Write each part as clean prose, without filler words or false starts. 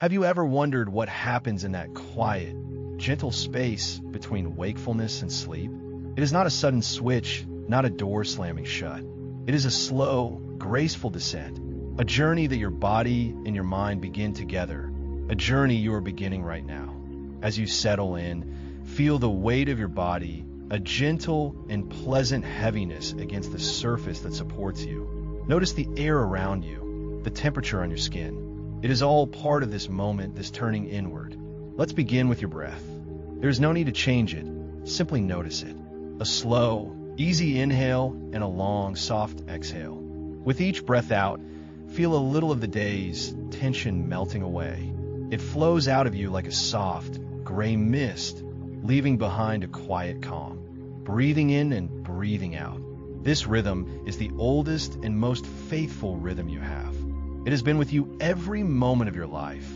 Have you ever wondered what happens in that quiet, gentle space between wakefulness and sleep? It is not a sudden switch, not a door slamming shut. It is a slow, graceful descent, a journey that your body and your mind begin together, a journey you are beginning right now. As you settle in, feel the weight of your body, a gentle and pleasant heaviness against the surface that supports you. Notice the air around you, the temperature on your skin. It is all part of this moment, this turning inward. Let's begin with your breath. There is no need to change it, simply notice it. A slow, easy inhale and a long, soft exhale. With each breath out, feel a little of the day's tension melting away. It flows out of you like a soft, gray mist, leaving behind a quiet calm. Breathing in and breathing out. This rhythm is the oldest and most faithful rhythm you have. It has been with you every moment of your life,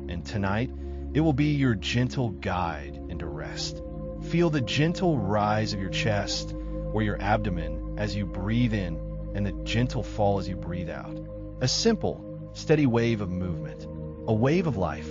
and tonight it will be your gentle guide into rest. Feel the gentle rise of your chest or your abdomen as you breathe in, and the gentle fall as you breathe out. A simple, steady wave of movement, a wave of life.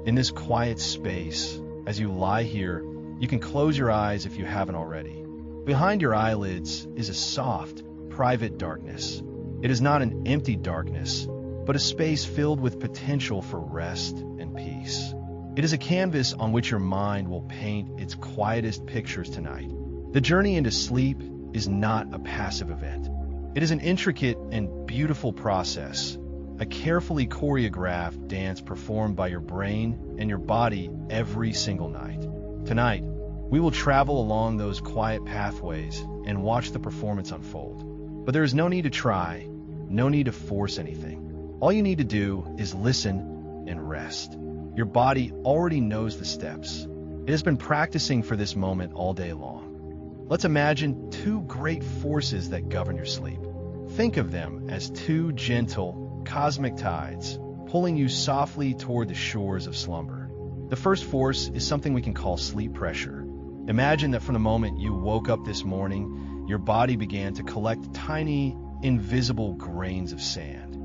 In this quiet space, as you lie here, you can close your eyes if you haven't already. Behind your eyelids is a soft, private darkness. It is not an empty darkness, but a space filled with potential for rest and peace. It is a canvas on which your mind will paint its quietest pictures tonight. The journey into sleep is not a passive event. It is an intricate and beautiful process, a carefully choreographed dance performed by your brain and your body every single night. Tonight, we will travel along those quiet pathways and watch the performance unfold. But there is no need to try, no need to force anything. All you need to do is listen and rest. Your body already knows the steps. It has been practicing for this moment all day long. Let's imagine two great forces that govern your sleep. Think of them as two gentle, cosmic tides pulling you softly toward the shores of slumber. The first force is something we can call sleep pressure. Imagine that from the moment you woke up this morning, your body began to collect tiny, invisible grains of sand.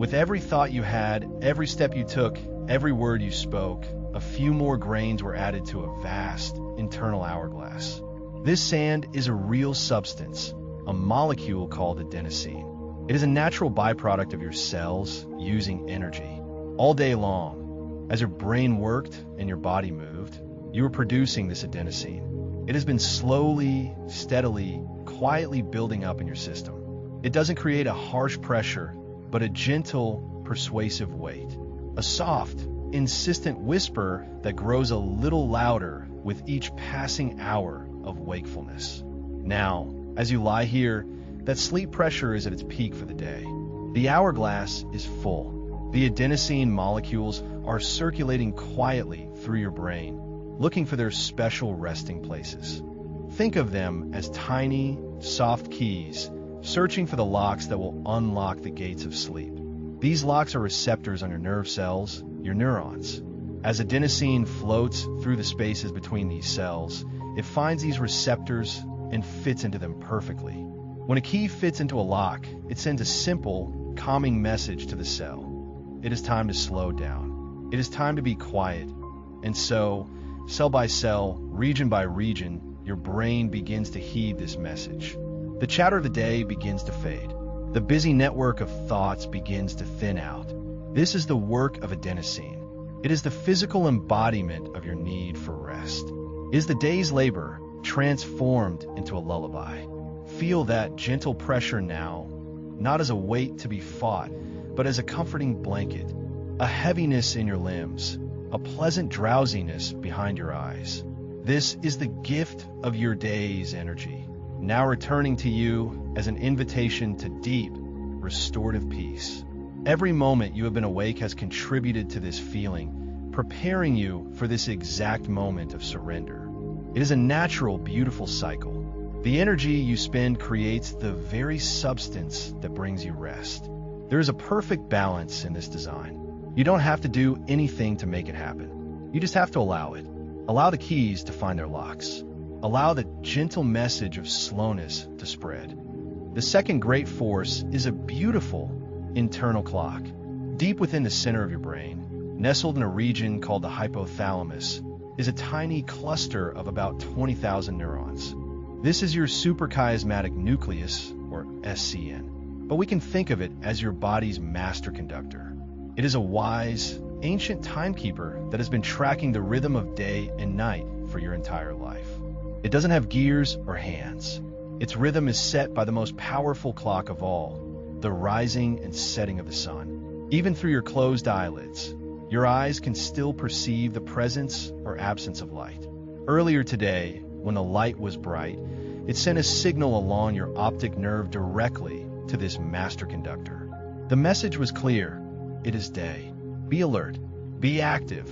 With every thought you had, every step you took, every word you spoke, a few more grains were added to a vast internal hourglass. This sand is a real substance, a molecule called adenosine. It is a natural byproduct of your cells using energy. All day long, as your brain worked and your body moved, you were producing this adenosine. It has been slowly, steadily, quietly building up in your system. It doesn't create a harsh pressure, but a gentle, persuasive weight. A soft, insistent whisper that grows a little louder with each passing hour of wakefulness. Now, as you lie here, that sleep pressure is at its peak for the day. The hourglass is full. The adenosine molecules are circulating quietly through your brain, looking for their special resting places. Think of them as tiny, soft keys, searching for the locks that will unlock the gates of sleep. These locks are receptors on your nerve cells, your neurons. As adenosine floats through the spaces between these cells, it finds these receptors and fits into them perfectly. When a key fits into a lock, it sends a simple, calming message to the cell. It is time to slow down. It is time to be quiet. And so, cell by cell, region by region, your brain begins to heed this message. The chatter of the day begins to fade. The busy network of thoughts begins to thin out. This is the work of adenosine. It is the physical embodiment of your need for rest. It is the day's labor transformed into a lullaby. Feel that gentle pressure now, not as a weight to be fought, but as a comforting blanket, a heaviness in your limbs, a pleasant drowsiness behind your eyes. This is the gift of your day's energy, now returning to you as an invitation to deep, restorative peace. Every moment you have been awake has contributed to this feeling, preparing you for this exact moment of surrender. It is a natural, beautiful cycle. The energy you spend creates the very substance that brings you rest. There is a perfect balance in this design. You don't have to do anything to make it happen. You just have to allow it. Allow the keys to find their locks. Allow the gentle message of slowness to spread. The second great force is a beautiful internal clock. Deep within the center of your brain, nestled in a region called the hypothalamus, is a tiny cluster of about 20,000 neurons. This is your suprachiasmatic nucleus, or SCN, but we can think of it as your body's master conductor. It is a wise, ancient timekeeper that has been tracking the rhythm of day and night for your entire life. It doesn't have gears or hands. Its rhythm is set by the most powerful clock of all, the rising and setting of the sun. Even through your closed eyelids, your eyes can still perceive the presence or absence of light. Earlier today, when the light was bright, it sent a signal along your optic nerve directly to this master conductor. The message was clear: it is day. Be alert, be active,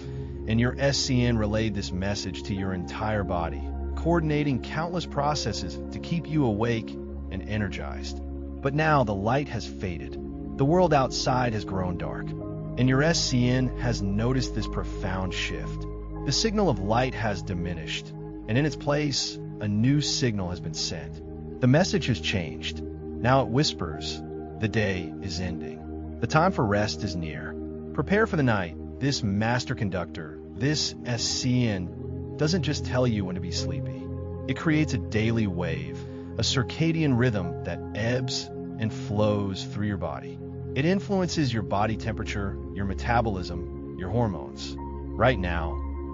and your SCN relayed this message to your entire body, coordinating countless processes to keep you awake and energized. But now the light has faded. The world outside has grown dark, and your SCN has noticed this profound shift. The signal of light has diminished, and in its place, a new signal has been sent. The message has changed. Now it whispers, the day is ending. The time for rest is near. Prepare for the night. This master conductor, this SCN, doesn't just tell you when to be sleepy. It creates a daily wave, a circadian rhythm that ebbs and flows through your body. It influences your body temperature, your metabolism, your hormones. Right now,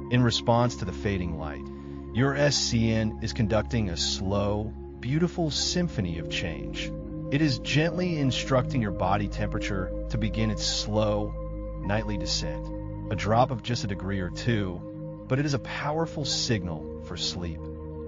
in response to the fading light, your SCN is conducting a slow, beautiful symphony of change. It is gently instructing your body temperature to begin its slow, nightly descent. A drop of just a degree or two, but it is a powerful signal for sleep.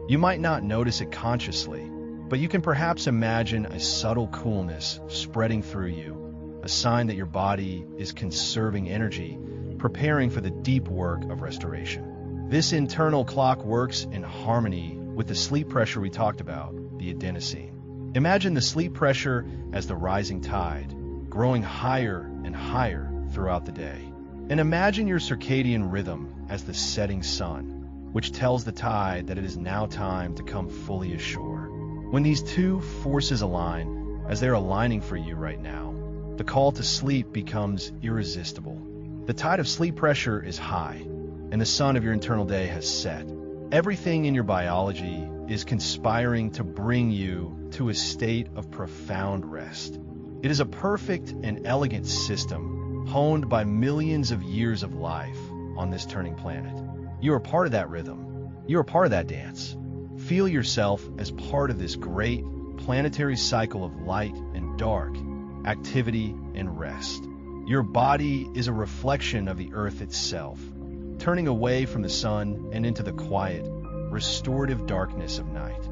You might not notice it consciously, but you can perhaps imagine a subtle coolness spreading through you, a sign that your body is conserving energy, preparing for the deep work of restoration. This internal clock works in harmony with the sleep pressure we talked about, the adenosine. Imagine the sleep pressure as the rising tide, growing higher and higher throughout the day. And imagine your circadian rhythm as the setting sun, which tells the tide that it is now time to come fully ashore. When these two forces align, as they're aligning for you right now, the call to sleep becomes irresistible. The tide of sleep pressure is high, and the sun of your internal day has set. Everything in your biology is conspiring to bring you to a state of profound rest. It is a perfect and elegant system honed by millions of years of life on this turning planet. You are part of that rhythm. You are part of that dance. Feel yourself as part of this great planetary cycle of light and dark, activity and rest. Your body is a reflection of the earth itself, turning away from the sun and into the quiet, restorative darkness of night.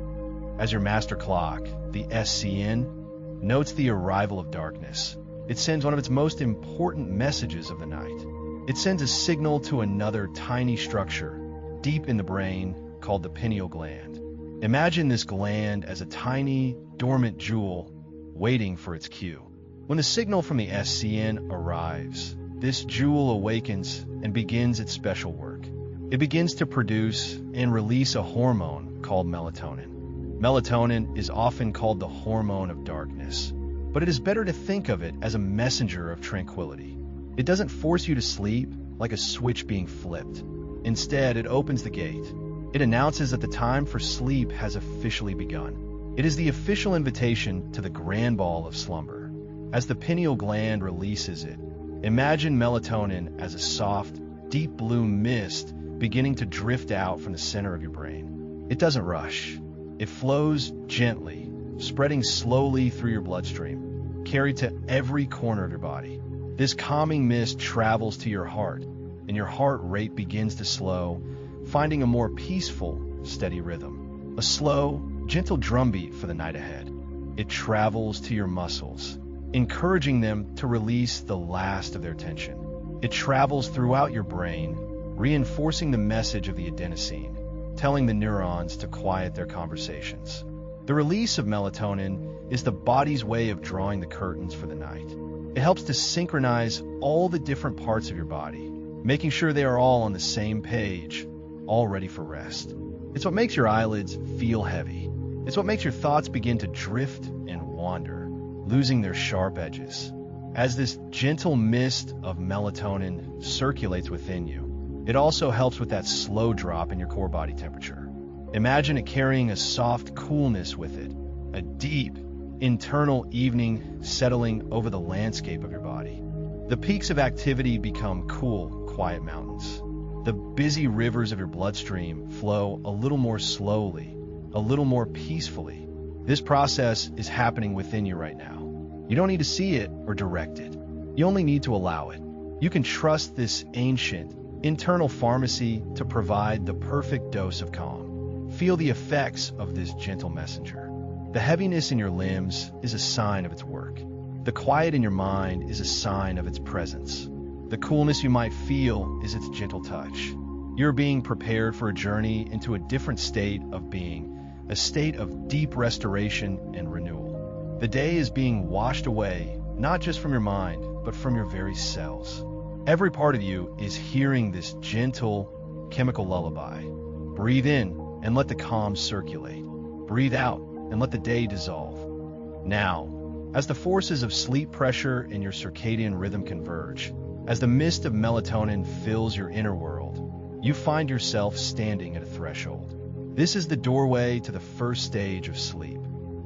As your master clock, the SCN, notes the arrival of darkness, it sends one of its most important messages of the night. It sends a signal to another tiny structure deep in the brain called the pineal gland. Imagine this gland as a tiny, dormant jewel waiting for its cue. When the signal from the SCN arrives, this jewel awakens and begins its special work. It begins to produce and release a hormone called melatonin. Melatonin is often called the hormone of darkness, but it is better to think of it as a messenger of tranquility. It doesn't force you to sleep like a switch being flipped. Instead, it opens the gate. It announces that the time for sleep has officially begun. It is the official invitation to the grand ball of slumber. As the pineal gland releases it, imagine melatonin as a soft, deep blue mist beginning to drift out from the center of your brain. It doesn't rush. It flows gently, spreading slowly through your bloodstream, carried to every corner of your body. This calming mist travels to your heart, and your heart rate begins to slow, finding a more peaceful, steady rhythm. A slow, gentle drumbeat for the night ahead. It travels to your muscles, encouraging them to release the last of their tension. It travels throughout your brain, reinforcing the message of the adenosine, telling the neurons to quiet their conversations. The release of melatonin is the body's way of drawing the curtains for the night. It helps to synchronize all the different parts of your body, making sure they are all on the same page, all ready for rest. It's what makes your eyelids feel heavy. It's what makes your thoughts begin to drift and wander, losing their sharp edges. As this gentle mist of melatonin circulates within you, it also helps with that slow drop in your core body temperature. Imagine it carrying a soft coolness with it, a deep, internal evening settling over the landscape of your body. The peaks of activity become cool, quiet mountains. The busy rivers of your bloodstream flow a little more slowly, a little more peacefully. This process is happening within you right now. You don't need to see it or direct it. You only need to allow it. You can trust this ancient, internal pharmacy to provide the perfect dose of calm. Feel the effects of this gentle messenger. The heaviness in your limbs is a sign of its work. The quiet in your mind is a sign of its presence. The coolness you might feel is its gentle touch. You're being prepared for a journey into a different state of being, a state of deep restoration and renewal. The day is being washed away, not just from your mind, but from your very cells. Every part of you is hearing this gentle chemical lullaby. Breathe in and let the calm circulate. Breathe out and let the day dissolve. Now, as the forces of sleep pressure and your circadian rhythm converge, as the mist of melatonin fills your inner world, you find yourself standing at a threshold. This is the doorway to the first stage of sleep.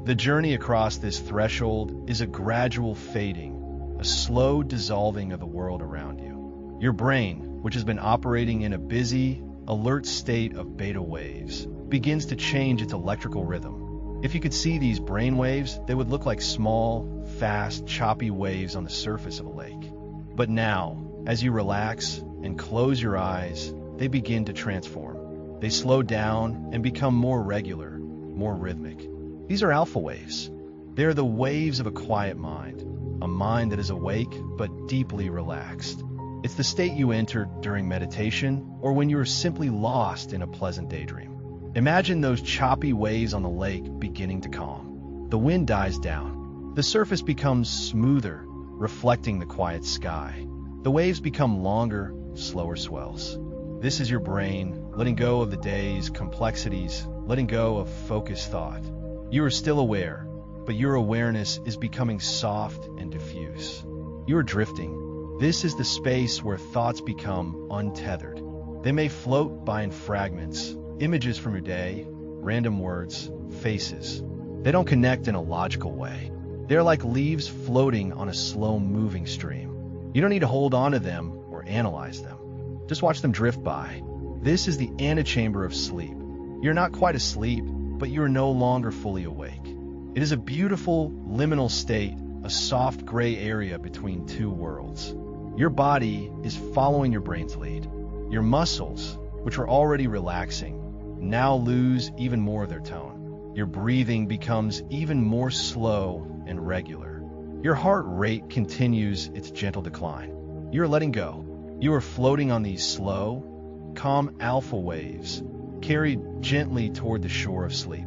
The journey across this threshold is a gradual fading, a slow dissolving of the world around you. Your brain, which has been operating in a busy, alert state of beta waves, begins to change its electrical rhythm. If you could see these brain waves, they would look like small, fast, choppy waves on the surface of a lake. But now, as you relax and close your eyes, they begin to transform. They slow down and become more regular, more rhythmic. These are alpha waves. They are the waves of a quiet mind, a mind that is awake but deeply relaxed. It's the state you enter during meditation or when you are simply lost in a pleasant daydream. Imagine those choppy waves on the lake beginning to calm. The wind dies down. The surface becomes smoother, reflecting the quiet sky. The waves become longer, slower swells. This is your brain, letting go of the day's complexities, letting go of focused thought. You are still aware, but your awareness is becoming soft and diffuse. You are drifting. This is the space where thoughts become untethered. They may float by in fragments, images from your day, random words, faces. They don't connect in a logical way. They're like leaves floating on a slow-moving stream. You don't need to hold on to them or analyze them. Just watch them drift by. This is the antechamber of sleep. You're not quite asleep, but you are no longer fully awake. It is a beautiful liminal state, a soft gray area between two worlds. Your body is following your brain's lead. Your muscles, which are already relaxing, now lose even more of their tone. Your breathing becomes even more slow and regular. Your heart rate continues its gentle decline. You are letting go. You are floating on these slow, calm alpha waves, carried gently toward the shore of sleep.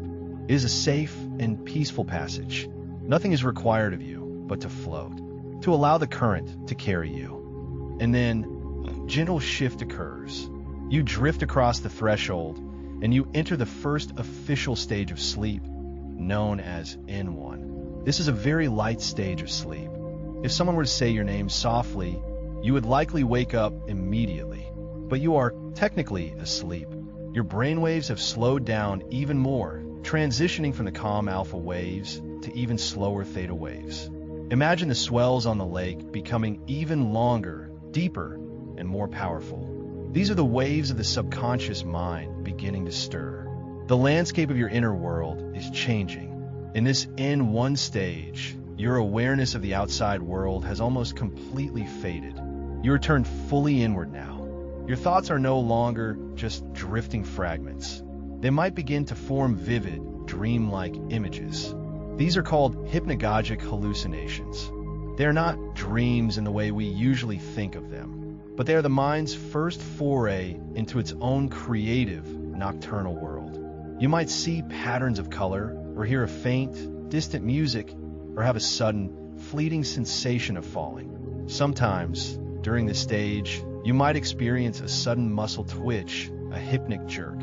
It is a safe and peaceful passage. Nothing is required of you but to float, to allow the current to carry you. And then, a gentle shift occurs. You drift across the threshold, and you enter the first official stage of sleep, known as N1. This is a very light stage of sleep. If someone were to say your name softly, you would likely wake up immediately. But you are technically asleep. Your brainwaves have slowed down even more, transitioning from the calm alpha waves to even slower theta waves. Imagine the swells on the lake becoming even longer, deeper, and more powerful. These are the waves of the subconscious mind beginning to stir. The landscape of your inner world is changing. In this N1 stage, your awareness of the outside world has almost completely faded. You are turned fully inward now. Your thoughts are no longer just drifting fragments. They might begin to form vivid, dreamlike images. These are called hypnagogic hallucinations. They are not dreams in the way we usually think of them, but they are the mind's first foray into its own creative, nocturnal world. You might see patterns of color, or hear a faint, distant music, or have a sudden, fleeting sensation of falling. Sometimes, during this stage, you might experience a sudden muscle twitch, a hypnic jerk.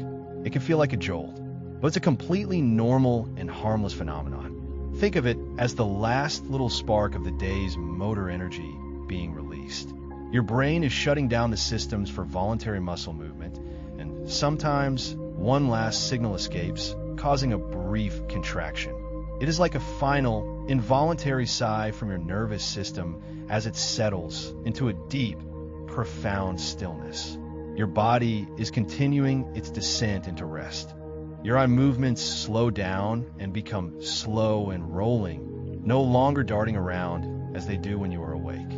It can feel like a jolt, but it's a completely normal and harmless phenomenon. Think of it as the last little spark of the day's motor energy being released. Your brain is shutting down the systems for voluntary muscle movement, and sometimes one last signal escapes, causing a brief contraction. It is like a final, involuntary sigh from your nervous system as it settles into a deep, profound stillness. Your body is continuing its descent into rest. Your eye movements slow down and become slow and rolling, no longer darting around as they do when you are awake.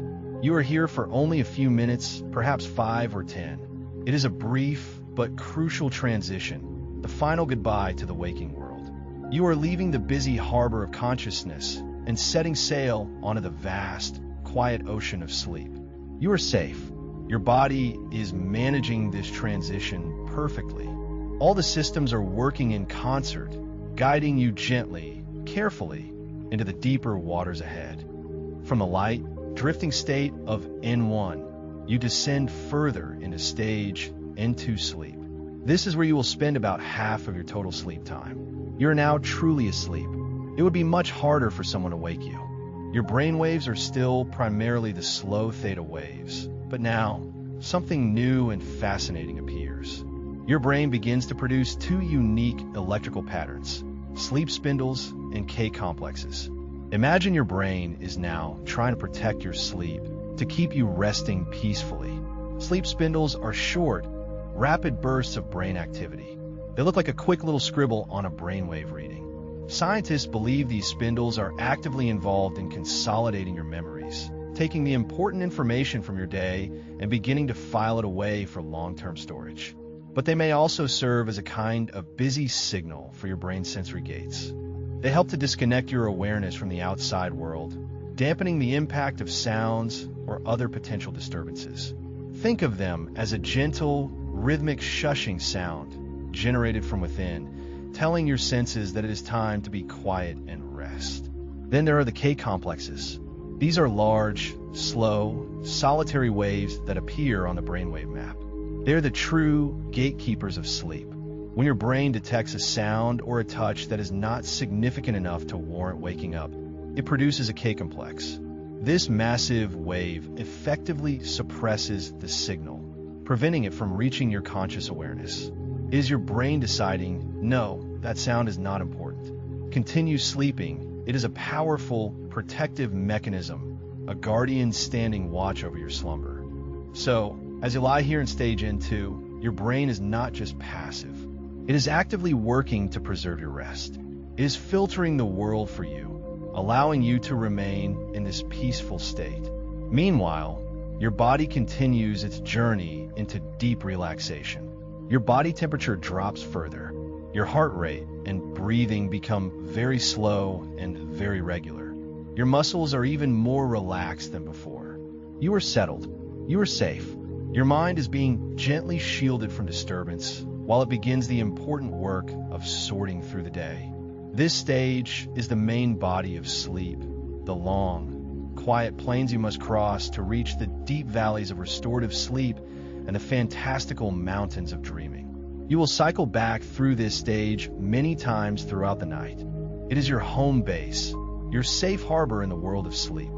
You are here for only a few minutes, perhaps 5 or 10. It is a brief but crucial transition, the final goodbye to the waking world. You are leaving the busy harbor of consciousness and setting sail onto the vast, quiet ocean of sleep. You are safe. Your body is managing this transition perfectly. All the systems are working in concert, guiding you gently, carefully, into the deeper waters ahead. From the light, drifting state of N1, you descend further into stage N2 sleep. This is where you will spend about half of your total sleep time. You are now truly asleep. It would be much harder for someone to wake you. Your brain waves are still primarily the slow theta waves, but now something new and fascinating appears. Your brain begins to produce 2 unique electrical patterns, sleep spindles and K complexes. Imagine your brain is now trying to protect your sleep to keep you resting peacefully. Sleep spindles are short, rapid bursts of brain activity. They look like a quick little scribble on a brainwave reading. Scientists believe these spindles are actively involved in consolidating your memories, taking the important information from your day and beginning to file it away for long-term storage. But they may also serve as a kind of busy signal for your brain's sensory gates. They help to disconnect your awareness from the outside world, dampening the impact of sounds or other potential disturbances. Think of them as a gentle, rhythmic shushing sound generated from within, telling your senses that it is time to be quiet and rest. Then there are the K complexes. These are large, slow, solitary waves that appear on the brainwave map. They're the true gatekeepers of sleep. When your brain detects a sound or a touch that is not significant enough to warrant waking up, it produces a K complex. This massive wave effectively suppresses the signal, preventing it from reaching your conscious awareness. It is your brain deciding, no, that sound is not important. Continue sleeping. It is a powerful, protective mechanism, a guardian standing watch over your slumber. So, as you lie here in stage N2, your brain is not just passive. It is actively working to preserve your rest. It is filtering the world for you, allowing you to remain in this peaceful state. Meanwhile, your body continues its journey into deep relaxation. Your body temperature drops further. Your heart rate and breathing become very slow and very regular. Your muscles are even more relaxed than before. You are settled. You are safe. Your mind is being gently shielded from disturbance while it begins the important work of sorting through the day. This stage is the main body of sleep, the long, quiet plains you must cross to reach the deep valleys of restorative sleep and the fantastical mountains of dreaming. You will cycle back through this stage many times throughout the night. It is your home base, your safe harbor in the world of sleep.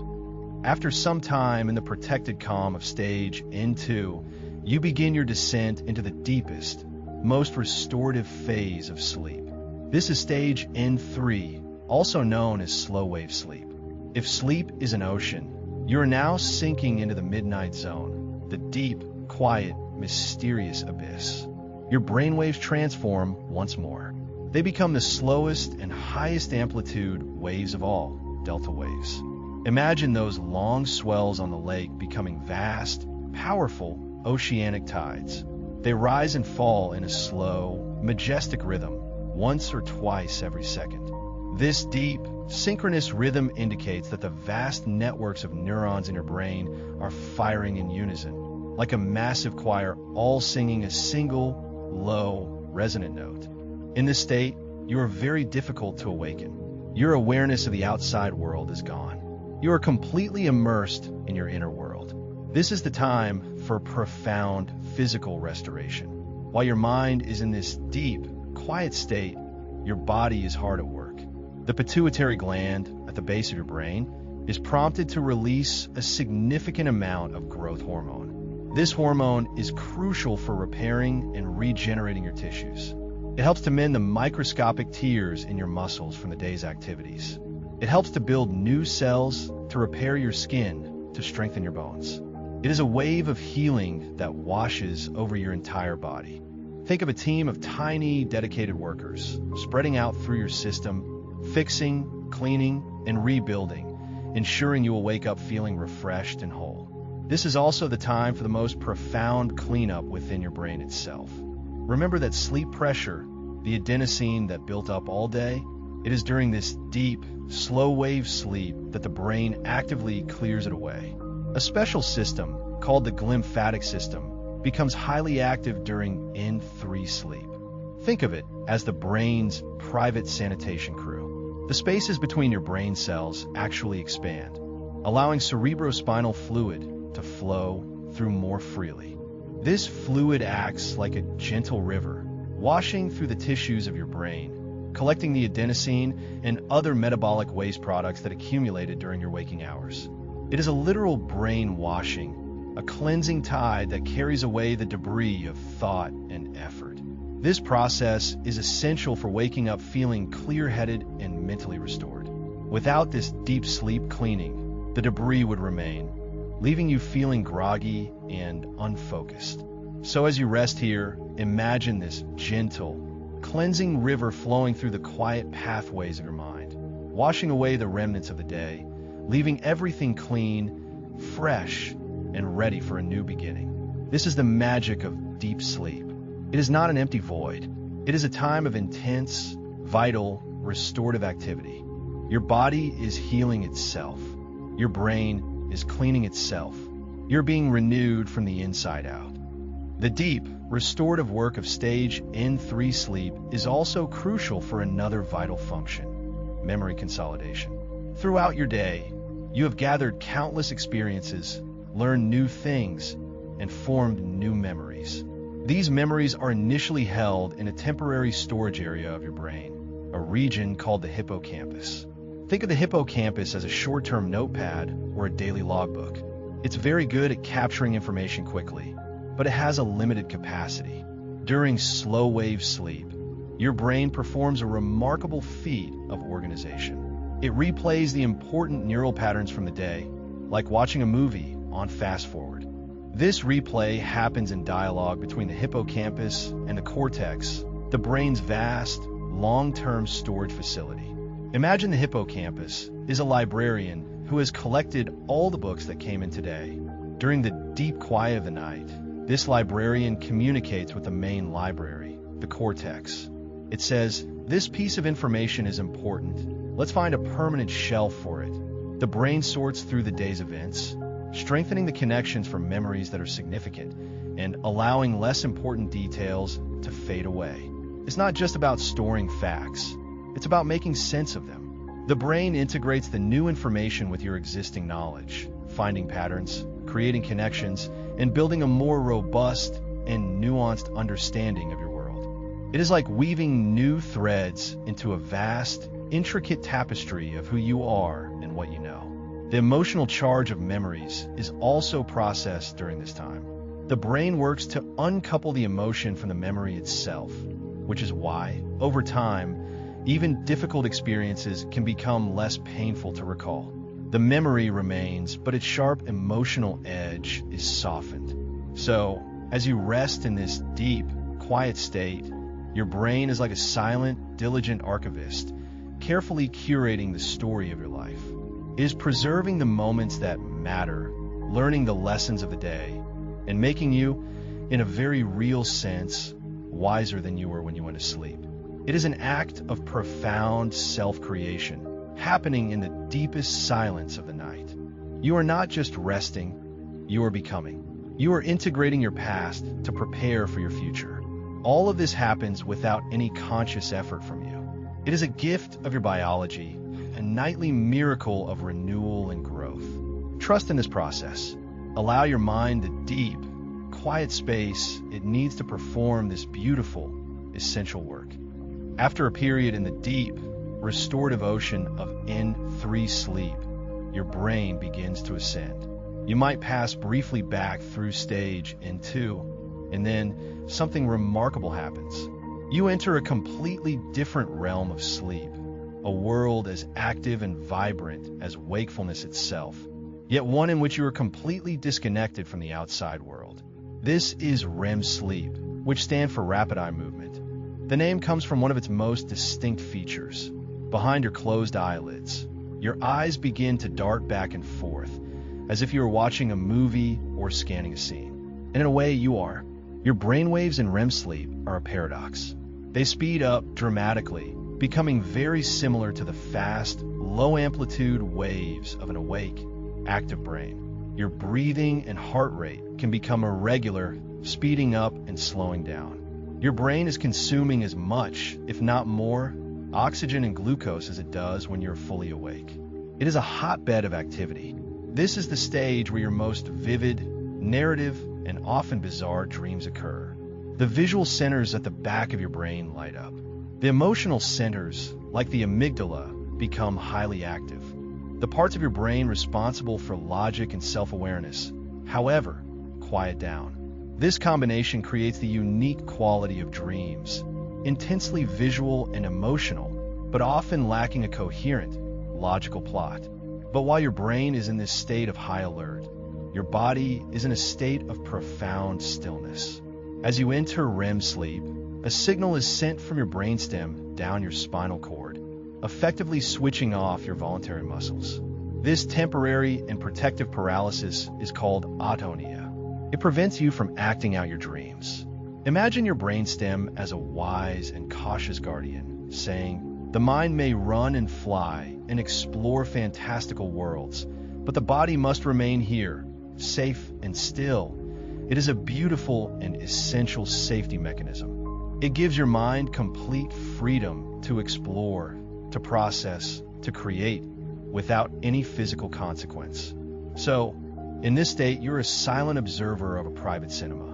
After some time in the protected calm of stage N2, you begin your descent into the deepest, most restorative phase of sleep. This is stage N3, also known as slow wave sleep. If sleep is an ocean, you are now sinking into the midnight zone, the deep, quiet, mysterious abyss. Your brainwaves transform once more. They become the slowest and highest amplitude waves of all, delta waves. Imagine those long swells on the lake becoming vast, powerful oceanic tides. They rise and fall in a slow, majestic rhythm, once or twice every second. This deep, synchronous rhythm indicates that the vast networks of neurons in your brain are firing in unison, like a massive choir all singing a single, low, resonant note. In this state, you are very difficult to awaken. Your awareness of the outside world is gone. You are completely immersed in your inner world. This is the time for profound physical restoration. While your mind is in this deep, quiet state, your body is hard at work. The pituitary gland at the base of your brain is prompted to release a significant amount of growth hormone. This hormone is crucial for repairing and regenerating your tissues. It helps to mend the microscopic tears in your muscles from the day's activities. It helps to build new cells, to repair your skin, to strengthen your bones. It is a wave of healing that washes over your entire body. Think of a team of tiny, dedicated workers spreading out through your system, fixing, cleaning, and rebuilding, ensuring you will wake up feeling refreshed and whole. This is also the time for the most profound cleanup within your brain itself. Remember that sleep pressure, the adenosine that built up all day, it is during this deep, slow wave sleep that the brain actively clears it away. A special system called the Glinphatic system becomes highly active during N3 sleep. Think of it as the brain's private sanitation crew. The spaces between your brain cells actually expand, allowing cerebrospinal fluid to flow through more freely. This fluid acts like a gentle river, washing through the tissues of your brain, collecting the adenosine and other metabolic waste products that accumulated during your waking hours. It is a literal brain washing, a cleansing tide that carries away the debris of thought and effort. This process is essential for waking up feeling clear-headed and mentally restored. Without this deep sleep cleaning, the debris would remain, leaving you feeling groggy and unfocused. So as you rest here, imagine this gentle, cleansing river flowing through the quiet pathways of your mind, washing away the remnants of the day, leaving everything clean, fresh, and ready for a new beginning. This is the magic of deep sleep. It is not an empty void. It is a time of intense, vital, restorative activity. Your body is healing itself. Your brain is cleaning itself. You're being renewed from the inside out. The deep, restorative work of stage N3 sleep is also crucial for another vital function: memory consolidation. Throughout your day, you have gathered countless experiences, learned new things, and formed new memories. These memories are initially held in a temporary storage area of your brain, a region called the hippocampus. Think of the hippocampus as a short-term notepad or a daily logbook. It's very good at capturing information quickly, but it has a limited capacity. During slow-wave sleep, your brain performs a remarkable feat of organization. It replays the important neural patterns from the day, like watching a movie on fast forward. This replay happens in dialogue between the hippocampus and the cortex, the brain's vast, long-term storage facility. Imagine the hippocampus is a librarian who has collected all the books that came in today. During the deep quiet of the night, this librarian communicates with the main library, the cortex. It says, "This piece of information is important. Let's find a permanent shelf for it." The brain sorts through the day's events, strengthening the connections for memories that are significant and allowing less important details to fade away. It's not just about storing facts. It's about making sense of them. The brain integrates the new information with your existing knowledge, finding patterns, creating connections, and building a more robust and nuanced understanding of your world. It is like weaving new threads into a vast, intricate tapestry of who you are and what you know. The emotional charge of memories is also processed during this time. The brain works to uncouple the emotion from the memory itself, which is why, over time, even difficult experiences can become less painful to recall. The memory remains, but its sharp emotional edge is softened. So, as you rest in this deep, quiet state, your brain is like a silent, diligent archivist, carefully curating the story of your life. It is preserving the moments that matter, learning the lessons of the day, and making you, in a very real sense, wiser than you were when you went to sleep. It is an act of profound self-creation, happening in the deepest silence of the night. You are not just resting, you are becoming. You are integrating your past to prepare for your future. All of this happens without any conscious effort from you. It is a gift of your biology, a nightly miracle of renewal and growth. Trust in this process. Allow your mind the deep, quiet space it needs to perform this beautiful, essential work. After a period in the deep, restorative ocean of N3 sleep, your brain begins to ascend. You might pass briefly back through stage N2, and then something remarkable happens. You enter a completely different realm of sleep, a world as active and vibrant as wakefulness itself, yet one in which you are completely disconnected from the outside world. This is REM sleep, which stands for rapid eye movement. The name comes from one of its most distinct features. Behind your closed eyelids, your eyes begin to dart back and forth, as if you were watching a movie or scanning a scene. And in a way, you are. Your brainwaves in REM sleep are a paradox. They speed up dramatically, becoming very similar to the fast, low-amplitude waves of an awake, active brain. Your breathing and heart rate can become irregular, speeding up and slowing down. Your brain is consuming as much, if not more, oxygen and glucose as it does when you're fully awake. It is a hotbed of activity. This is the stage where your most vivid, narrative, and often bizarre dreams occur. The visual centers at the back of your brain light up. The emotional centers, like the amygdala, become highly active. The parts of your brain responsible for logic and self-awareness, however, quiet down. This combination creates the unique quality of dreams, intensely visual and emotional, but often lacking a coherent, logical plot. But while your brain is in this state of high alert, your body is in a state of profound stillness. As you enter REM sleep, a signal is sent from your brainstem down your spinal cord, effectively switching off your voluntary muscles. This temporary and protective paralysis is called atonia. It prevents you from acting out your dreams. Imagine your brainstem as a wise and cautious guardian, saying, "The mind may run and fly and explore fantastical worlds, but the body must remain here, safe and still." It is a beautiful and essential safety mechanism. It gives your mind complete freedom to explore, to process, to create, without any physical consequence. So, in this state, you're a silent observer of a private cinema.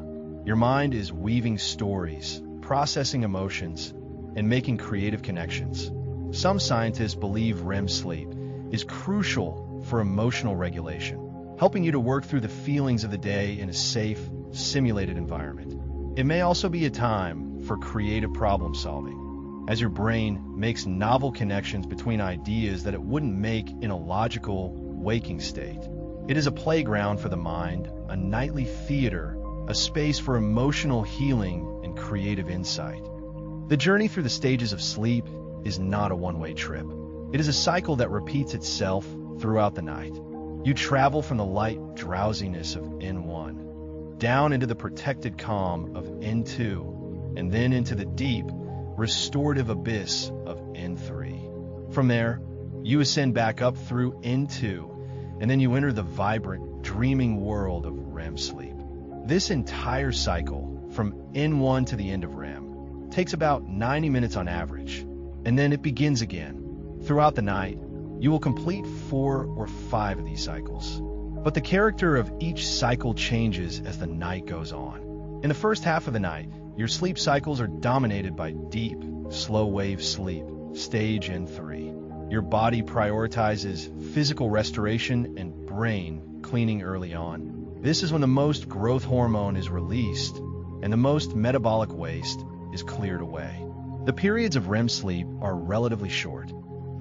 Your mind is weaving stories, processing emotions, and making creative connections. Some scientists believe REM sleep is crucial for emotional regulation, helping you to work through the feelings of the day in a safe, simulated environment. It may also be a time for creative problem solving, as your brain makes novel connections between ideas that it wouldn't make in a logical, waking state. It is a playground for the mind, a nightly theater, a space for emotional healing and creative insight. The journey through the stages of sleep is not a one-way trip. It is a cycle that repeats itself throughout the night. You travel from the light drowsiness of N1, down into the protected calm of N2, and then into the deep, restorative abyss of N3. From there, you ascend back up through N2, and then you enter the vibrant, dreaming world of REM sleep. This entire cycle, from N1 to the end of REM, takes about 90 minutes on average, and then it begins again. Throughout the night, you will complete 4 or 5 of these cycles. But the character of each cycle changes as the night goes on. In the first half of the night, your sleep cycles are dominated by deep, slow-wave sleep, stage N3. Your body prioritizes physical restoration and brain cleaning early on. This is when the most growth hormone is released and the most metabolic waste is cleared away. The periods of REM sleep are relatively short.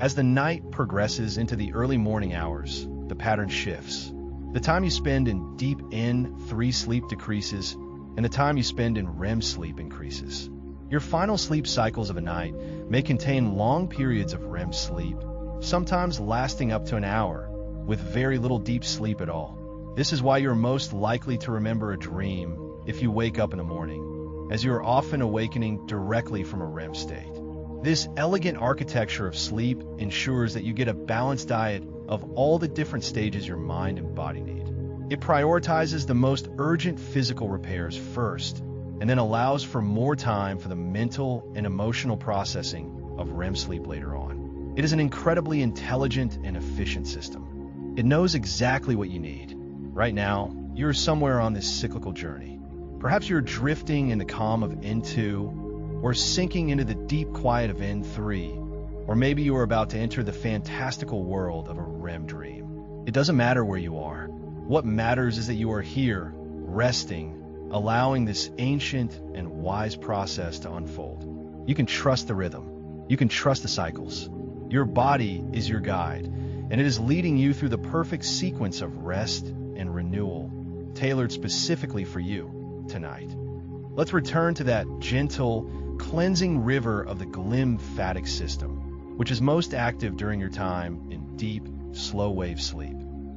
As the night progresses into the early morning hours, the pattern shifts. The time you spend in deep N3 sleep decreases, and the time you spend in REM sleep increases. Your final sleep cycles of a night may contain long periods of REM sleep, sometimes lasting up to an hour, with very little deep sleep at all. This is why you're most likely to remember a dream if you wake up in the morning, as you are often awakening directly from a REM state. This elegant architecture of sleep ensures that you get a balanced diet of all the different stages your mind and body need. It prioritizes the most urgent physical repairs first, and then allows for more time for the mental and emotional processing of REM sleep later on. It is an incredibly intelligent and efficient system. It knows exactly what you need. Right now, you're somewhere on this cyclical journey. Perhaps you're drifting in the calm of N2, or sinking into the deep quiet of N3, Or maybe you are about to enter the fantastical world of a REM dream. It doesn't matter where you are. What matters is that you are here, resting, allowing this ancient and wise process to unfold. You can trust the rhythm. You can trust the cycles. Your body is your guide, and it is leading you through the perfect sequence of rest and renewal, tailored specifically for you tonight. Let's return to that gentle, cleansing river of the glymphatic system, which is most active during your time in deep, slow-wave sleep.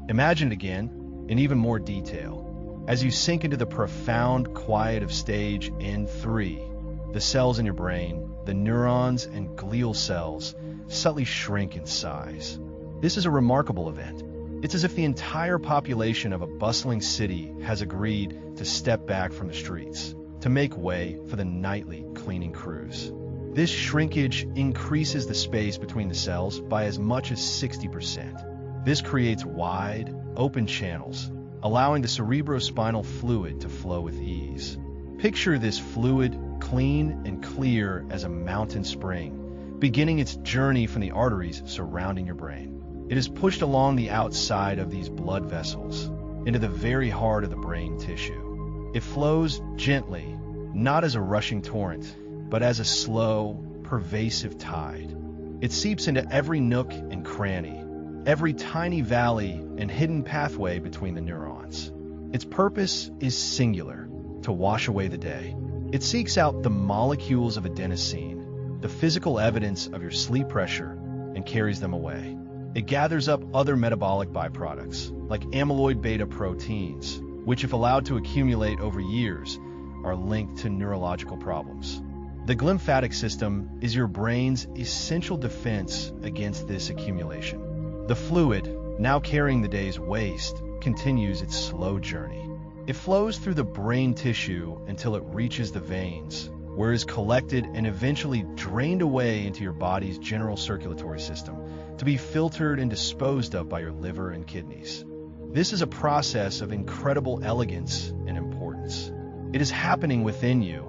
Imagine it again in even more detail. As you sink into the profound quiet of stage N3, the cells in your brain, the neurons and glial cells, subtly shrink in size. This is a remarkable event. It's as if the entire population of a bustling city has agreed to step back from the streets, to make way for the nightly cleaning crews. This shrinkage increases the space between the cells by as much as 60%. This creates wide, open channels, allowing the cerebrospinal fluid to flow with ease. Picture this fluid, clean and clear as a mountain spring, beginning its journey from the arteries surrounding your brain. It is pushed along the outside of these blood vessels, into the very heart of the brain tissue. It flows gently, not as a rushing torrent, but as a slow, pervasive tide. It seeps into every nook and cranny, every tiny valley and hidden pathway between the neurons. Its purpose is singular, to wash away the day. It seeks out the molecules of adenosine, the physical evidence of your sleep pressure, and carries them away. It gathers up other metabolic byproducts, like amyloid beta proteins, which, if allowed to accumulate over years, are linked to neurological problems. The glymphatic system is your brain's essential defense against this accumulation. The fluid, now carrying the day's waste, continues its slow journey. It flows through the brain tissue until it reaches the veins, where it is collected and eventually drained away into your body's general circulatory system to be filtered and disposed of by your liver and kidneys. This is a process of incredible elegance and importance. It is happening within you,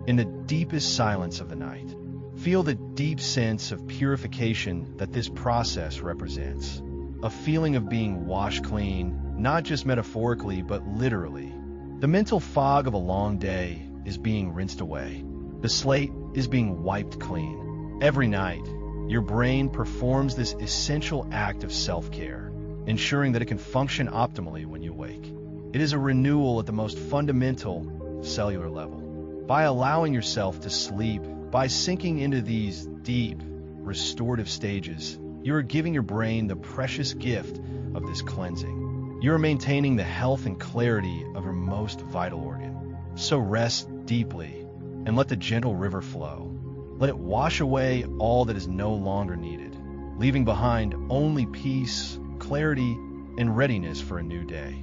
in the deepest silence of the night. Feel the deep sense of purification that this process represents. A feeling of being washed clean, not just metaphorically, but literally. The mental fog of a long day is being rinsed away. The slate is being wiped clean. Every night, your brain performs this essential act of self-care, ensuring that it can function optimally when you wake. It is a renewal at the most fundamental cellular level. By allowing yourself to sleep, by sinking into these deep, restorative stages, you are giving your brain the precious gift of this cleansing. You are maintaining the health and clarity of your most vital organ. So rest deeply and let the gentle river flow. Let it wash away all that is no longer needed, leaving behind only peace, clarity, and readiness for a new day.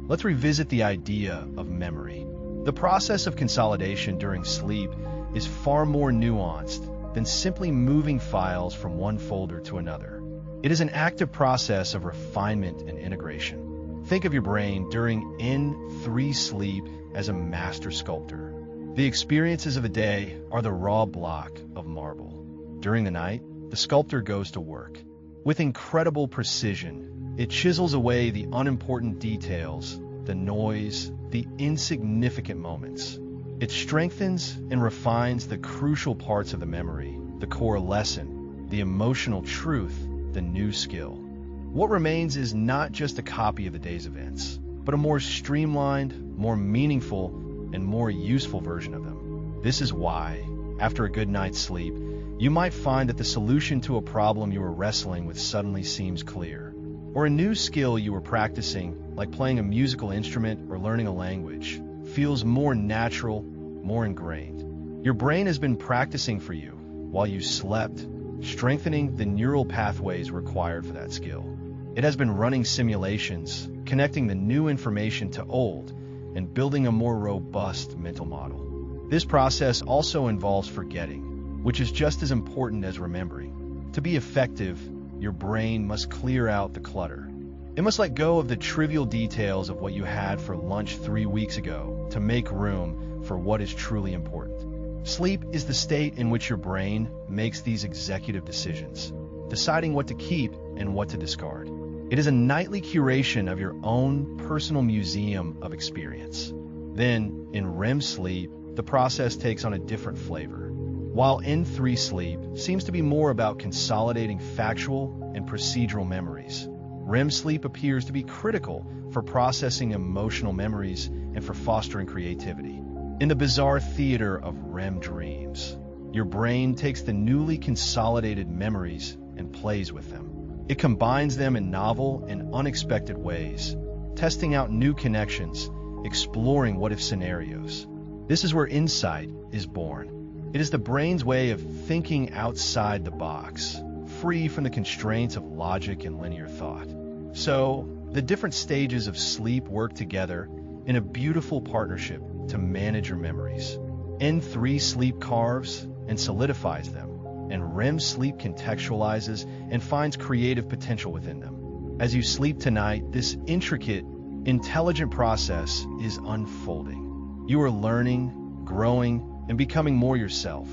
Let's revisit the idea of memory. The process of consolidation during sleep is far more nuanced than simply moving files from one folder to another. It is an active process of refinement and integration. Think of your brain during N3 sleep as a master sculptor. The experiences of a day are the raw block of marble. During the night, the sculptor goes to work. With incredible precision, it chisels away the unimportant details, the noise, the insignificant moments. It strengthens and refines the crucial parts of the memory, the core lesson, the emotional truth, the new skill. What remains is not just a copy of the day's events, but a more streamlined, more meaningful, and more useful version of them. This is why, after a good night's sleep, you might find that the solution to a problem you were wrestling with suddenly seems clear. Or a new skill you were practicing, like playing a musical instrument or learning a language, feels more natural, more ingrained. Your brain has been practicing for you while you slept, strengthening the neural pathways required for that skill. It has been running simulations, connecting the new information to old, and building a more robust mental model. This process also involves forgetting, which is just as important as remembering. To be effective, your brain must clear out the clutter. It must let go of the trivial details of what you had for lunch 3 weeks ago to make room for what is truly important. Sleep is the state in which your brain makes these executive decisions, deciding what to keep and what to discard. It is a nightly curation of your own personal museum of experience. Then, in REM sleep, the process takes on a different flavor. While N3 sleep seems to be more about consolidating factual and procedural memories, REM sleep appears to be critical for processing emotional memories and for fostering creativity. In the bizarre theater of REM dreams, your brain takes the newly consolidated memories and plays with them. It combines them in novel and unexpected ways, testing out new connections, exploring what-if scenarios. This is where insight is born. It is the brain's way of thinking outside the box, free from the constraints of logic and linear thought. So, the different stages of sleep work together in a beautiful partnership to manage your memories. N3 sleep carves and solidifies them, and REM sleep contextualizes and finds creative potential within them. As you sleep tonight, this intricate, intelligent process is unfolding. You are learning, growing, and becoming more yourself,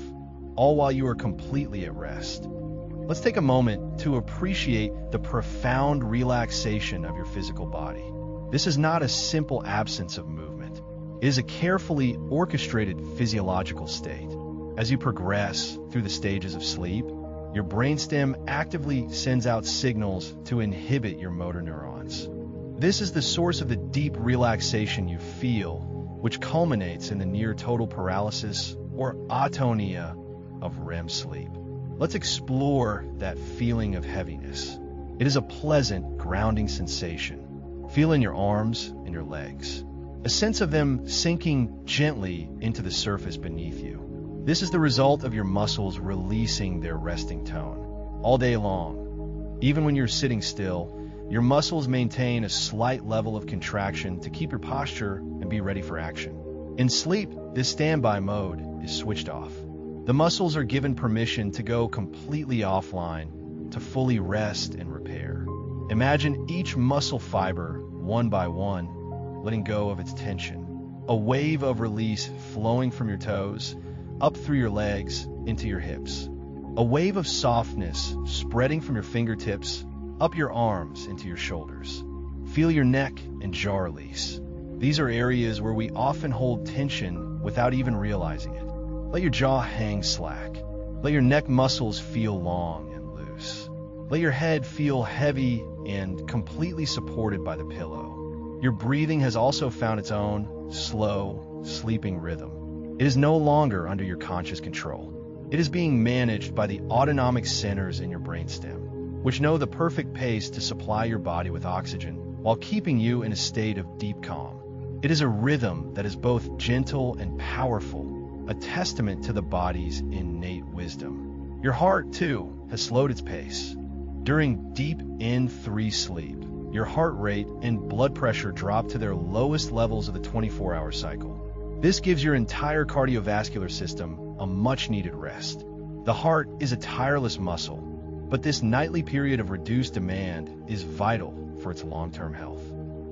all while you are completely at rest. Let's take a moment to appreciate the profound relaxation of your physical body. This is not a simple absence of movement. It is a carefully orchestrated physiological state. As you progress through the stages of sleep, your brainstem actively sends out signals to inhibit your motor neurons. This is the source of the deep relaxation you feel, which culminates in the near total paralysis or atonia of REM sleep. Let's explore that feeling of heaviness. It is a pleasant, grounding sensation. Feel in your arms and your legs, a sense of them sinking gently into the surface beneath you. This is the result of your muscles releasing their resting tone. All day long, even when you're sitting still, your muscles maintain a slight level of contraction to keep your posture and be ready for action. In sleep, this standby mode is switched off. The muscles are given permission to go completely offline, to fully rest and repair. Imagine each muscle fiber, one by one, letting go of its tension. A wave of release flowing from your toes, up through your legs, into your hips. A wave of softness spreading from your fingertips, up your arms into your shoulders. Feel your neck and jaw release. These are areas where we often hold tension without even realizing it. Let your jaw hang slack. Let your neck muscles feel long and loose. Let your head feel heavy and completely supported by the pillow. Your breathing has also found its own slow, sleeping rhythm. It is no longer under your conscious control. It is being managed by the autonomic centers in your brainstem, which know the perfect pace to supply your body with oxygen while keeping you in a state of deep calm. It is a rhythm that is both gentle and powerful, a testament to the body's innate wisdom. Your heart, too, has slowed its pace. During deep N3 sleep, your heart rate and blood pressure drop to their lowest levels of the 24-hour cycle. This gives your entire cardiovascular system a much-needed rest. The heart is a tireless muscle, but this nightly period of reduced demand is vital for its long-term health.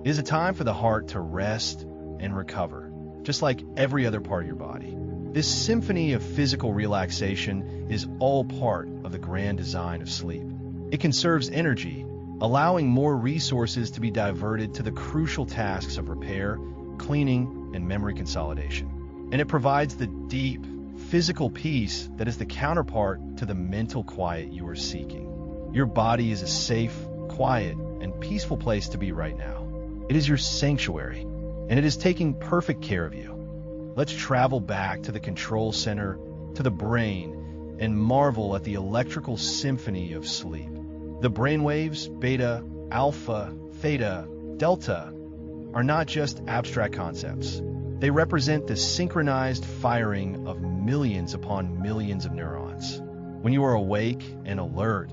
It is a time for the heart to rest and recover, just like every other part of your body. This symphony of physical relaxation is all part of the grand design of sleep. It conserves energy, allowing more resources to be diverted to the crucial tasks of repair, cleaning, and memory consolidation. And it provides the deep, physical peace that is the counterpart to the mental quiet you are seeking. Your body is a safe, quiet, and peaceful place to be right now. It is your sanctuary, and it is taking perfect care of you. Let's travel back to the control center, to the brain, and marvel at the electrical symphony of sleep. The brainwaves, beta, alpha, theta, delta, are not just abstract concepts. They represent the synchronized firing of millions upon millions of neurons. When you are awake and alert,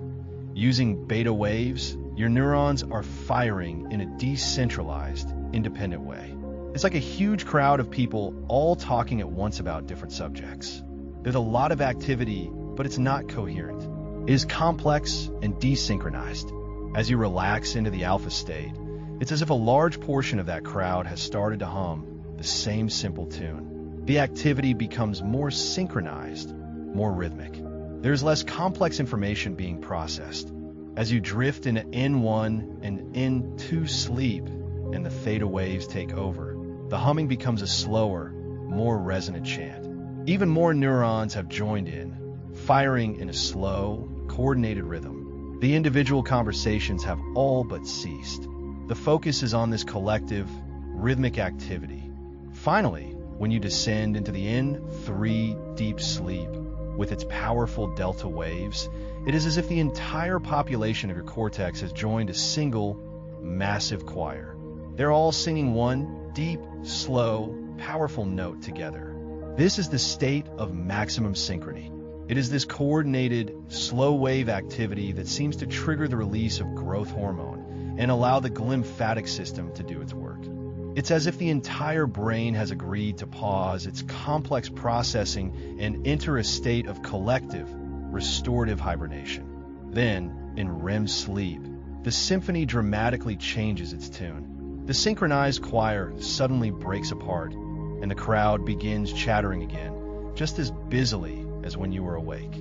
using beta waves, your neurons are firing in a decentralized, independent way. It's like a huge crowd of people all talking at once about different subjects. There's a lot of activity, but it's not coherent. It is complex and desynchronized. As you relax into the alpha state, it's as if a large portion of that crowd has started to hum the same simple tune. The activity becomes more synchronized, more rhythmic. There's less complex information being processed. As you drift into N1 and N2 sleep and the theta waves take over, the humming becomes a slower, more resonant chant. Even more neurons have joined in, firing in a slow, coordinated rhythm. The individual conversations have all but ceased. The focus is on this collective, rhythmic activity. Finally, when you descend into the N3 deep sleep with its powerful delta waves, it is as if the entire population of your cortex has joined a single, massive choir. They're all singing one deep, slow, powerful note together. This is the state of maximum synchrony. It is this coordinated, slow wave activity that seems to trigger the release of growth hormone and allow the glymphatic system to do its work. It's as if the entire brain has agreed to pause its complex processing and enter a state of collective, restorative hibernation. Then, in REM sleep, the symphony dramatically changes its tune. The synchronized choir suddenly breaks apart, and the crowd begins chattering again, just as busily as when you were awake.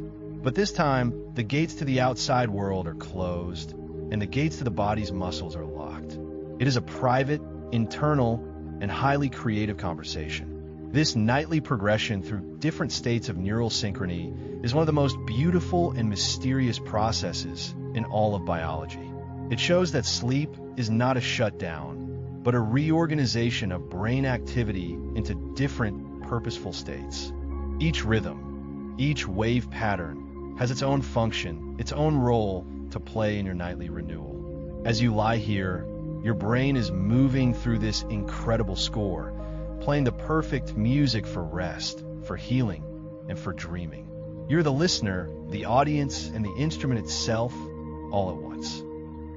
But this time, the gates to the outside world are closed, and the gates to the body's muscles are locked. It is a private, internal, and highly creative conversation. This nightly progression through different states of neural synchrony is one of the most beautiful and mysterious processes in all of biology. It shows that sleep is not a shutdown, but a reorganization of brain activity into different purposeful states. Each rhythm, each wave pattern has its own function, its own role to play in your nightly renewal. As you lie here, your brain is moving through this incredible score, playing the perfect music for rest, for healing, and for dreaming. You're the listener, the audience, and the instrument itself all at once.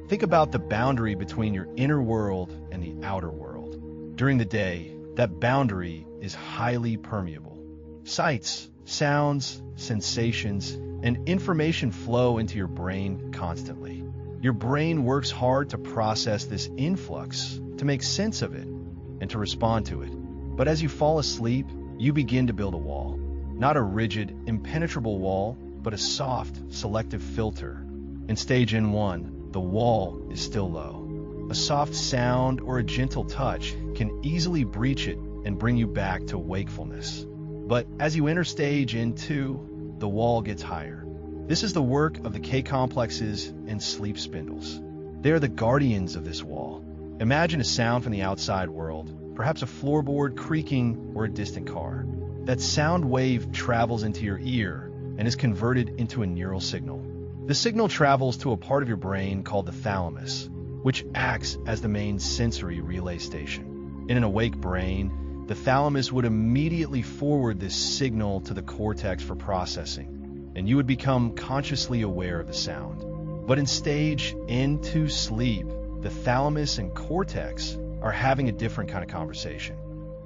Think about the boundary between your inner world and the outer world. During the day, that boundary is highly permeable. Sights, sounds, sensations, and information flow into your brain constantly. Your brain works hard to process this influx, to make sense of it, and to respond to it. But as you fall asleep, you begin to build a wall. Not a rigid, impenetrable wall, but a soft, selective filter. In stage N1, the wall is still low. A soft sound or a gentle touch can easily breach it and bring you back to wakefulness. But as you enter stage N2, the wall gets higher. This is the work of the K-complexes and sleep spindles. They are the guardians of this wall. Imagine a sound from the outside world, perhaps a floorboard creaking or a distant car. That sound wave travels into your ear and is converted into a neural signal. The signal travels to a part of your brain called the thalamus, which acts as the main sensory relay station. In an awake brain, the thalamus would immediately forward this signal to the cortex for processing, and you would become consciously aware of the sound. But in stage N2 sleep, the thalamus and cortex are having a different kind of conversation.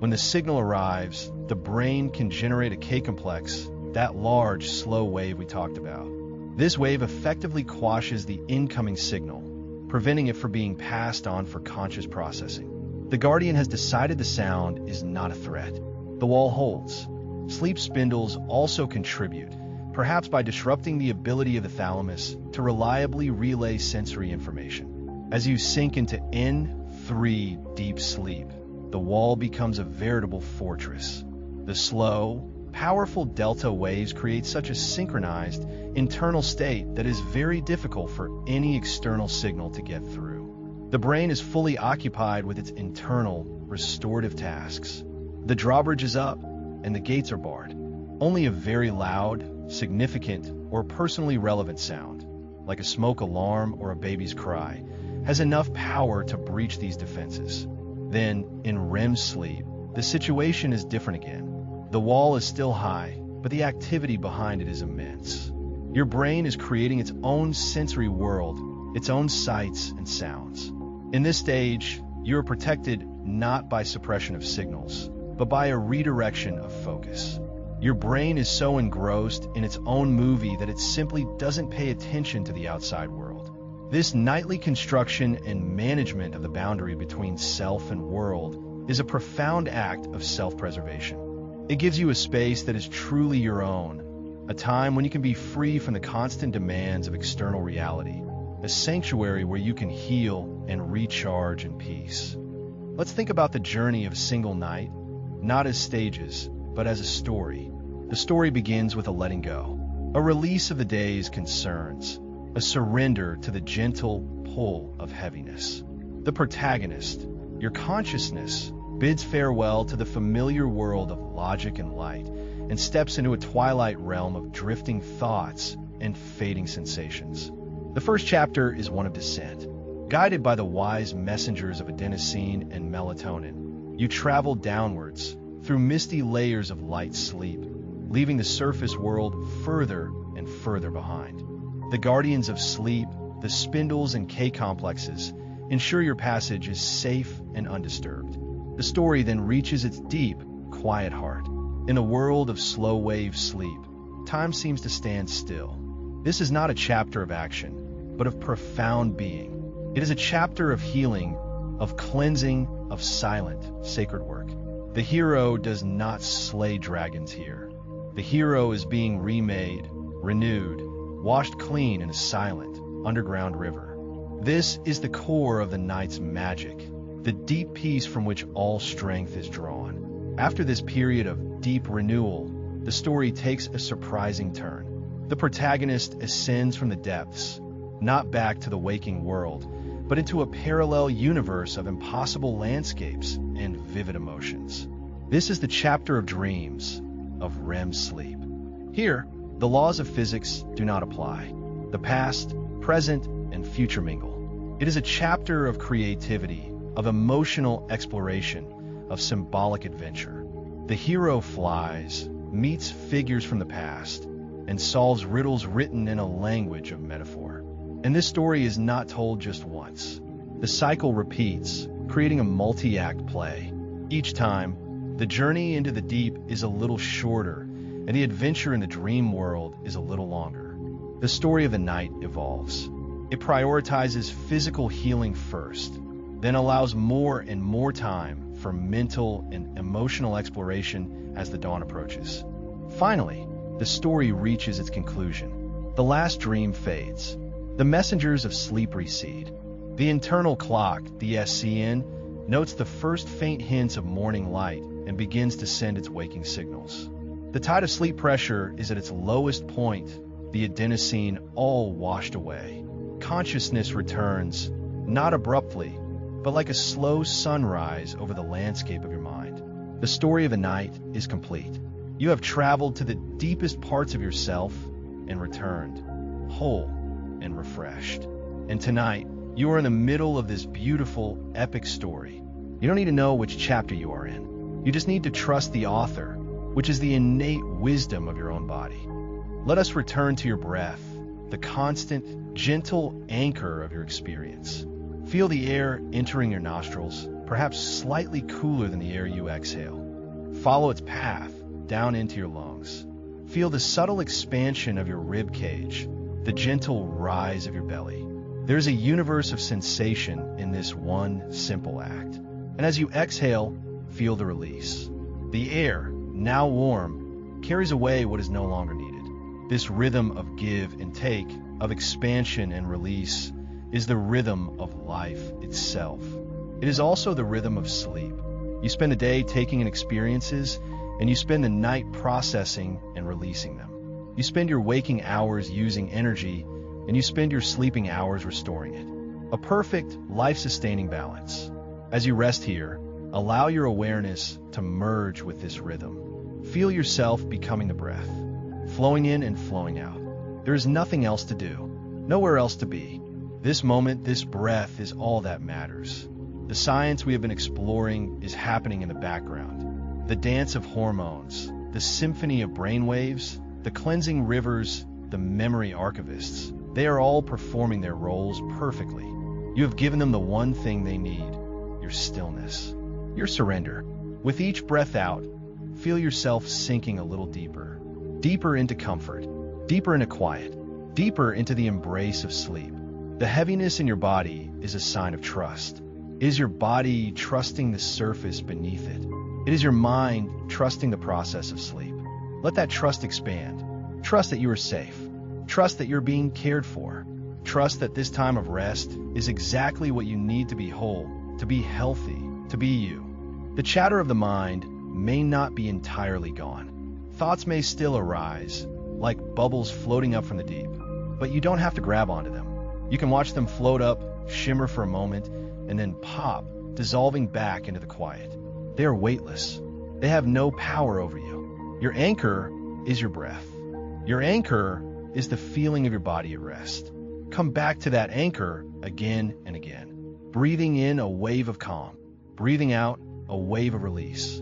When the signal arrives, the brain can generate a K-complex, that large, slow wave we talked about. This wave effectively quashes the incoming signal, preventing it from being passed on for conscious processing. The guardian has decided the sound is not a threat. The wall holds. Sleep spindles also contribute, perhaps by disrupting the ability of the thalamus to reliably relay sensory information. As you sink into N3 deep sleep, the wall becomes a veritable fortress. The slow, powerful delta waves create such a synchronized, internal state that is very difficult for any external signal to get through. The brain is fully occupied with its internal, restorative tasks. The drawbridge is up, and the gates are barred. Only a very loud, significant, or personally relevant sound, like a smoke alarm or a baby's cry, has enough power to breach these defenses. Then, in REM sleep, the situation is different again. The wall is still high, but the activity behind it is immense. Your brain is creating its own sensory world, its own sights and sounds. In this stage, you are protected not by suppression of signals, but by a redirection of focus. Your brain is so engrossed in its own movie that it simply doesn't pay attention to the outside world. This nightly construction and management of the boundary between self and world is a profound act of self-preservation. It gives you a space that is truly your own, a time when you can be free from the constant demands of external reality, a sanctuary where you can heal and recharge in peace. Let's think about the journey of a single night, not as stages, but as a story. The story begins with a letting go, a release of the day's concerns, a surrender to the gentle pull of heaviness. The protagonist, your consciousness, bids farewell to the familiar world of logic and light and steps into a twilight realm of drifting thoughts and fading sensations. The first chapter is one of descent. Guided by the wise messengers of adenosine and melatonin, you travel downwards through misty layers of light sleep, leaving the surface world further and further behind. The guardians of sleep, the spindles and K-complexes, ensure your passage is safe and undisturbed. The story then reaches its deep, quiet heart. In a world of slow-wave sleep, time seems to stand still. This is not a chapter of action, but of profound being. It is a chapter of healing, of cleansing, of silent, sacred work. The hero does not slay dragons here. The hero is being remade, renewed, washed clean in a silent, underground river. This is the core of the night's magic, the deep peace from which all strength is drawn. After this period of deep renewal, the story takes a surprising turn. The protagonist ascends from the depths, not back to the waking world, but into a parallel universe of impossible landscapes and vivid emotions. This is the chapter of dreams, of REM sleep. Here, the laws of physics do not apply. The past, present, and future mingle. It is a chapter of creativity, of emotional exploration, of symbolic adventure. The hero flies, meets figures from the past, and solves riddles written in a language of metaphor. And this story is not told just once. The cycle repeats, creating a multi-act play. Each time, the journey into the deep is a little shorter, and the adventure in the dream world is a little longer. The story of the night evolves. It prioritizes physical healing first, then allows more and more time for mental and emotional exploration as the dawn approaches. Finally, the story reaches its conclusion. The last dream fades. The messengers of sleep recede. The internal clock, the SCN, notes the first faint hints of morning light and begins to send its waking signals. The tide of sleep pressure is at its lowest point, the adenosine all washed away. Consciousness returns, not abruptly, but like a slow sunrise over the landscape of your mind. The story of the night is complete. You have traveled to the deepest parts of yourself and returned, whole and refreshed. And tonight, you are in the middle of this beautiful, epic story. You don't need to know which chapter you are in. You just need to trust the author, which is the innate wisdom of your own body. Let us return to your breath, the constant, gentle anchor of your experience. Feel the air entering your nostrils, perhaps slightly cooler than the air you exhale. Follow its path down into your lungs. Feel the subtle expansion of your rib cage, the gentle rise of your belly. There's a universe of sensation in this one simple act. And as you exhale, feel the release. The air, now warm, carries away what is no longer needed. This rhythm of give and take, of expansion and release, is the rhythm of life itself. It is also the rhythm of sleep. You spend the day taking in experiences, and you spend the night processing and releasing them. You spend your waking hours using energy, and you spend your sleeping hours restoring it. A perfect, life-sustaining balance. As you rest here, allow your awareness to merge with this rhythm. Feel yourself becoming the breath, flowing in and flowing out. There is nothing else to do, nowhere else to be. This moment, this breath is all that matters. The science we have been exploring is happening in the background. The dance of hormones, the symphony of brainwaves, the cleansing rivers, the memory archivists, they are all performing their roles perfectly. You have given them the one thing they need, your stillness, your surrender. With each breath out, feel yourself sinking a little deeper, deeper into comfort, deeper into quiet, deeper into the embrace of sleep. The heaviness in your body is a sign of trust. It is your body trusting the surface beneath it. It is your mind trusting the process of sleep. Let that trust expand. Trust that you are safe. Trust that you're being cared for. Trust that this time of rest is exactly what you need to be whole, to be healthy, to be you. The chatter of the mind may not be entirely gone. Thoughts may still arise, like bubbles floating up from the deep, but you don't have to grab onto them. You can watch them float up, shimmer for a moment, and then pop, dissolving back into the quiet. They are weightless. They have no power over you. Your anchor is your breath. Your anchor is the feeling of your body at rest. Come back to that anchor again and again, breathing in a wave of calm, breathing out a wave of release.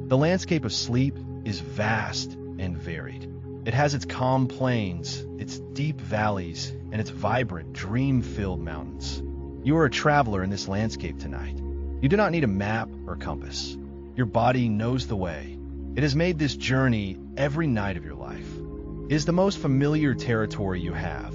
The landscape of sleep is vast and varied. It has its calm plains, its deep valleys, and its vibrant, dream-filled mountains. You are a traveler in this landscape tonight. You do not need a map or compass. Your body knows the way. It has made this journey every night of your life. It is the most familiar territory you have,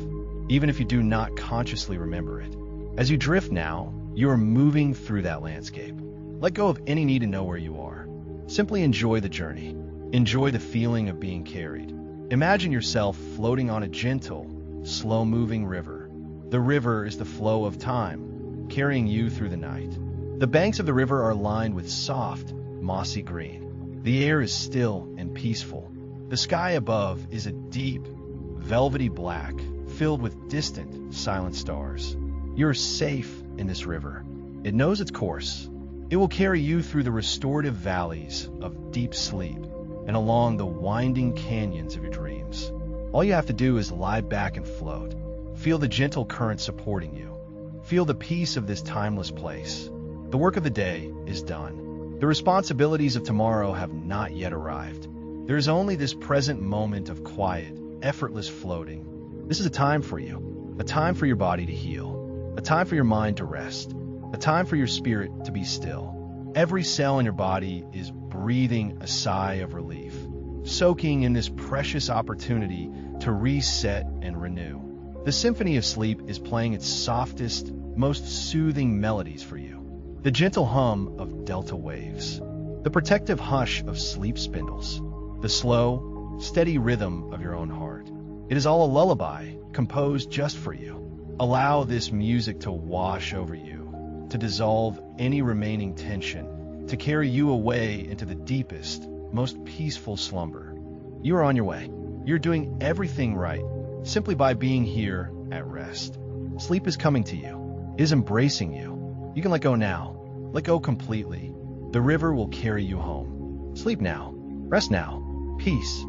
even if you do not consciously remember it. As you drift now, you are moving through that landscape. Let go of any need to know where you are. Simply enjoy the journey. Enjoy the feeling of being carried. Imagine yourself floating on a gentle, slow-moving river. The river is the flow of time, carrying you through the night. The banks of the river are lined with soft, mossy green. The air is still and peaceful. The sky above is a deep, velvety black, filled with distant, silent stars. You're safe in this river. It knows its course. It will carry you through the restorative valleys of deep sleep and along the winding canyons of your dreams. All you have to do is lie back and float. Feel the gentle current supporting you. Feel the peace of this timeless place. The work of the day is done. The responsibilities of tomorrow have not yet arrived. There is only this present moment of quiet, effortless floating. This is a time for you, a time for your body to heal, a time for your mind to rest, a time for your spirit to be still. Every cell in your body is breathing a sigh of relief, soaking in this precious opportunity to reset and renew. The symphony of sleep is playing its softest, most soothing melodies for you. The gentle hum of delta waves, the protective hush of sleep spindles, the slow, steady rhythm of your own heart. It is all a lullaby composed just for you. Allow this music to wash over you, to dissolve any remaining tension, to carry you away into the deepest, most peaceful slumber. You are on your way. You're doing everything right, simply by being here at rest. Sleep is coming to you. It is embracing you. You can let go now. Let go completely. The river will carry you home. Sleep now. Rest now. Peace.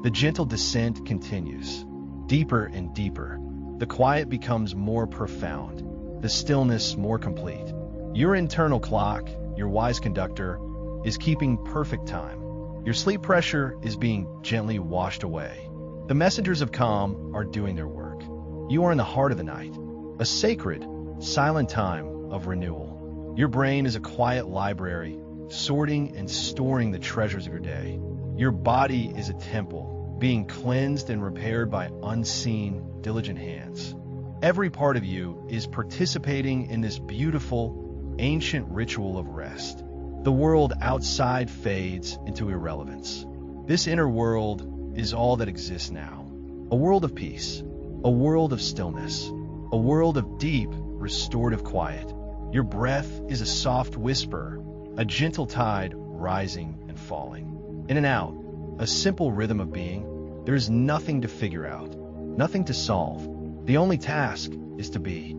The gentle descent continues. Deeper and deeper. The quiet becomes more profound. The stillness more complete. Your internal clock, your wise conductor, is keeping perfect time. Your sleep pressure is being gently washed away. The messengers of calm are doing their work. You are in the heart of the night, a sacred, silent time of renewal. Your brain is a quiet library, sorting and storing the treasures of your day. Your body is a temple, being cleansed and repaired by unseen, diligent hands. Every part of you is participating in this beautiful, ancient ritual of rest. The world outside fades into irrelevance. This inner world is all that exists now. A world of peace, a world of stillness, a world of deep, restorative quiet. Your breath is a soft whisper, a gentle tide rising and falling. In and out, a simple rhythm of being. There is nothing to figure out, nothing to solve. The only task is to be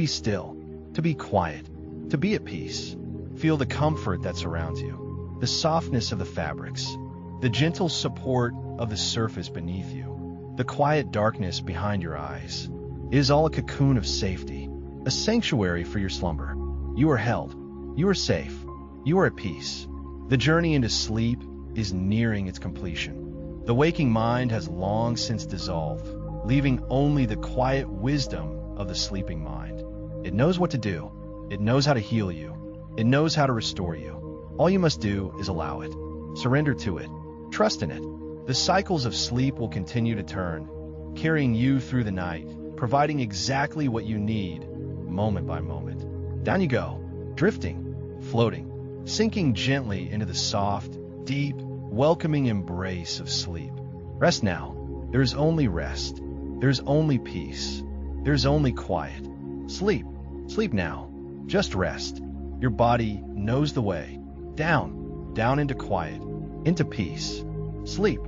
still, to be quiet, to be at peace. Feel the comfort that surrounds you, the softness of the fabrics, the gentle support of the surface beneath you, the quiet darkness behind your eyes. It is all a cocoon of safety, a sanctuary for your slumber. You are held. You are safe. You are at peace. The journey into sleep is nearing its completion. The waking mind has long since dissolved, leaving only the quiet wisdom of the sleeping mind. It knows what to do. It knows how to heal you. It knows how to restore you. All you must do is allow it. Surrender to it. Trust in it. The cycles of sleep will continue to turn, carrying you through the night, providing exactly what you need, moment by moment. Down you go. drifting, floating, sinking gently into the soft, deep, welcoming embrace of sleep. Rest now. There is only rest. There is only peace. There is only quiet. Sleep. Sleep now. Just rest. Your body knows the way. Down into quiet, into peace. Sleep.